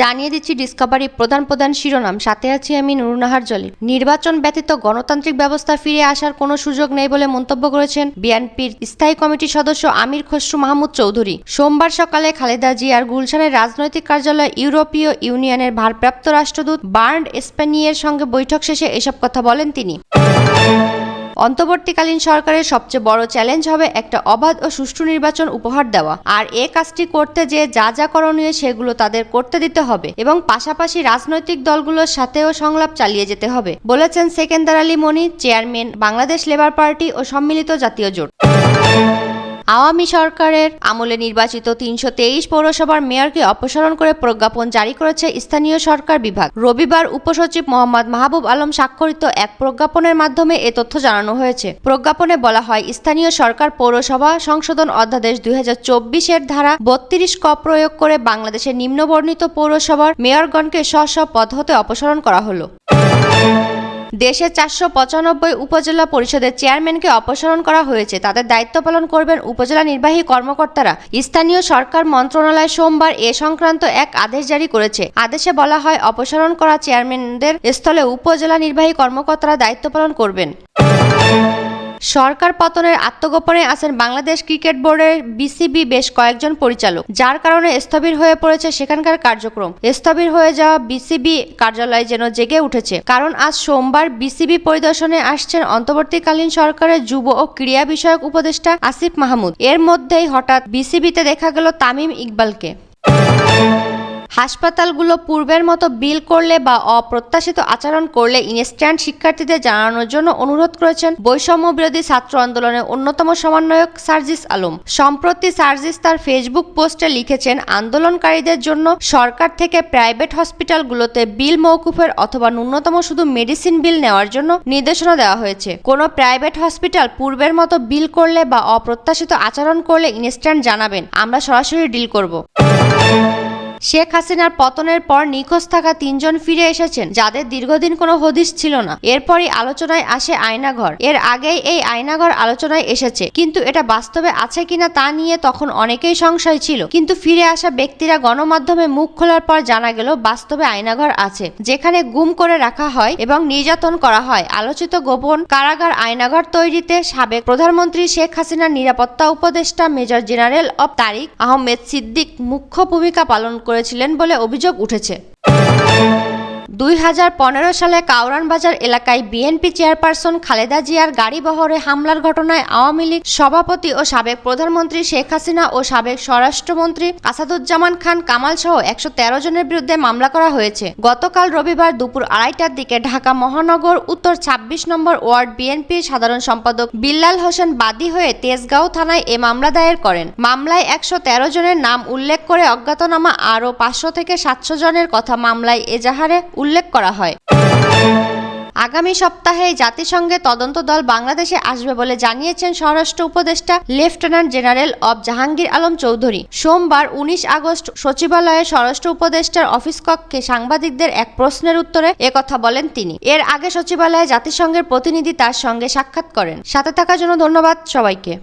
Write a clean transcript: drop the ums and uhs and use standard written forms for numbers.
জানিয়ে দিচ্ছি ডিসকভারি প্রধান শিরোনাম, সাথে আছি আমি নুরুন্নাহার জলি। নির্বাচন ব্যতীত গণতান্ত্রিক ব্যবস্থা ফিরে আসার কোনো সুযোগ নেই বলে মন্তব্য করেছেন বিএনপির স্থায়ী কমিটির সদস্য আমির খসরু মাহমুদ চৌধুরী। সোমবার সকালে খালেদা জিয়ার গুলশানের রাজনৈতিক কার্যালয়ে ইউরোপীয় ইউনিয়নের ভারপ্রাপ্ত রাষ্ট্রদূত বার্ন্ড স্পেনিয়ের সঙ্গে বৈঠক শেষে এসব কথা বলেন তিনি। অন্তর্বর্তীকালীন সরকারের সবচেয়ে বড় চ্যালেঞ্জ হবে একটা অবাধ ও সুষ্ঠু নির্বাচন উপহার দেওয়া, আর এ কাজটি করতে যে যা করণীয় সেগুলো তাদের করতে দিতে হবে এবং পাশাপাশি রাজনৈতিক দলগুলোর সাথেও সংলাপ চালিয়ে যেতে হবে, বলেছেন সেকেন্দার আলী মনি, চেয়ারম্যান বাংলাদেশ লেবার পার্টি ও সম্মিলিত জাতীয় জোট। আওয়ামী সরকারের আমলে নির্বাচিত ৩২৩ পৌরসভার মেয়রকে অপসারণ করে প্রজ্ঞাপন জারি করেছে স্থানীয় সরকার বিভাগ। রবিবার উপসচিব মোহাম্মদ মাহবুব আলম স্বাক্ষরিত এক প্রজ্ঞাপনের মাধ্যমে এ তথ্য জানানো হয়েছে। প্রজ্ঞাপনে বলা হয়, স্থানীয় সরকার পৌরসভা সংশোধন অধ্যাদেশ ২০২৪-এর ধারা ৩২ ক প্রয়োগ করে বাংলাদেশের নিম্নবর্ণিত পৌরসভার মেয়রগণকে স্ব পদ হতে অপসারণ করা হলো। দেশের ৪৯৫ উপজেলা পরিষদের চেয়ারম্যানকে অপসারণ করা হয়েছে। তাদের দায়িত্ব পালন করবেন উপজেলা নির্বাহী কর্মকর্তারা। স্থানীয় সরকার মন্ত্রণালয় সোমবার এ সংক্রান্ত এক আদেশ জারি করেছে। আদেশে বলা হয়, অপসারণ করা চেয়ারম্যানদের স্থলে উপজেলা নির্বাহী কর্মকর্তারা দায়িত্ব পালন করবেন। সরকার পতনের আত্মগোপনে আছেন বাংলাদেশ ক্রিকেট বোর্ডের বিসিবি বেশ কয়েকজন পরিচালক, যার কারণে স্থবির হয়ে পড়েছে সেখানকার কার্যক্রম। স্থবির হয়ে যাওয়া বিসিবি কার্যালয় যেন জেগে উঠেছে, কারণ আজ সোমবার বিসিবি পরিদর্শনে আসছেন অন্তর্বর্তীকালীন সরকারের যুব ও ক্রীড়া বিষয়ক উপদেষ্টা আসিফ মাহমুদ। এর মধ্যেই হঠাৎ বিসিবিতে দেখা গেল তামিম ইকবালকে। হাসপাতালগুলো পূর্বের মতো বিল করলে বা অপ্রত্যাশিত আচরণ করলে ইনস্ট্যান্ট শিক্ষার্থীদের জানানোর জন্য অনুরোধ করেছেন বৈষম্য বিরোধী ছাত্র আন্দোলনের অন্যতম সমন্বয়ক সার্জিস আলম। সম্প্রতি সার্জিস তার ফেসবুক পোস্টে লিখেছেন, আন্দোলনকারীদের জন্য সরকার থেকে প্রাইভেট হসপিটালগুলোতে বিল মওকুফের অথবা ন্যূনতম শুধু মেডিসিন বিল নেওয়ার জন্য নির্দেশনা দেওয়া হয়েছে। কোনো প্রাইভেট হসপিটাল পূর্বের মতো বিল করলে বা অপ্রত্যাশিত আচরণ করলে ইনস্ট্যান্ট জানাবেন, আমরা সরাসরি ডিল করব। শেখ হাসিনার পতনের পর নিখোঁজ থাকা ৩ জন ফিরে এসেছেন, যাদের দীর্ঘদিন কোনো হদিশ ছিল না। এরপরই আলোচনায় আসে আয়নাঘর। এর আগেই এই আয়নাঘর আলোচনায় এসেছে, কিন্তু এটা বাস্তবে আছে কিনা তা নিয়ে তখন অনেকেই সংশয় ছিল। কিন্তু ফিরে আসা ব্যক্তিরা গণমাধ্যমে মুখ খোলার পর জানা গেল বাস্তবে আয়নাঘর আছে, যেখানে গুম করে রাখা হয় এবং নির্যাতন করা হয়। আলোচিত গোপন কারাগার আয়নাঘর তৈরিতে সাবেক প্রধানমন্ত্রী শেখ হাসিনার নিরাপত্তা উপদেষ্টা major general of Tariq Ahmed Siddique মুখ্য ভূমিকা পালন করেছিলেন বলে অভিযোগ উঠেছে। ২০১৫ সালে কাউরান বাজার এলাকায় বিএনপি চেয়ারপারসন খালেদা জিয়ার গাড়ি বহরে হামলার ঘটনায় আওয়ামী লীগ সভাপতি ও সাবেক প্রধানমন্ত্রী শেখ হাসিনা ও সাবেক স্বরাষ্ট্রমন্ত্রী আসাদুজ্জামান খান কামাল সহ ১১৩ জনের বিরুদ্ধে মামলা করা হয়েছে। গতকাল রবিবার দুপুর ২:৩০টার দিকে ঢাকা মহানগর উত্তর ২৬ নম্বর ওয়ার্ড বিএনপির সাধারণ সম্পাদক বিল্লাল হোসেন বাদী হয়ে তেজগাঁও থানায় এ মামলা দায়ের করেন। মামলায় ১১৩ জনের নাম উল্লেখ করে অজ্ঞাতনামা আরও ৫০০ থেকে ৭০০ জনের কথা মামলায় এজাহারে উল্লেখ করা হয়। আগামী সপ্তাহে জাতিসংঘে তদন্ত দল বাংলাদেশে আসবে বলে জানিয়েছেন স্বরাষ্ট্র উপদেষ্টা lieutenant general of Jahangir Alam Chowdhury. সোমবার ১৯ আগস্ট সচিবালয়ে স্বরাষ্ট্র উপদেষ্টার অফিস কক্ষে সাংবাদিকদের এক প্রশ্নের উত্তরে একথা বলেন তিনি। এর আগে সচিবালয়ে জাতিসংঘের প্রতিনিধি তার সঙ্গে সাক্ষাৎ করেন। সাথে থাকার জন্য ধন্যবাদ সবাইকে।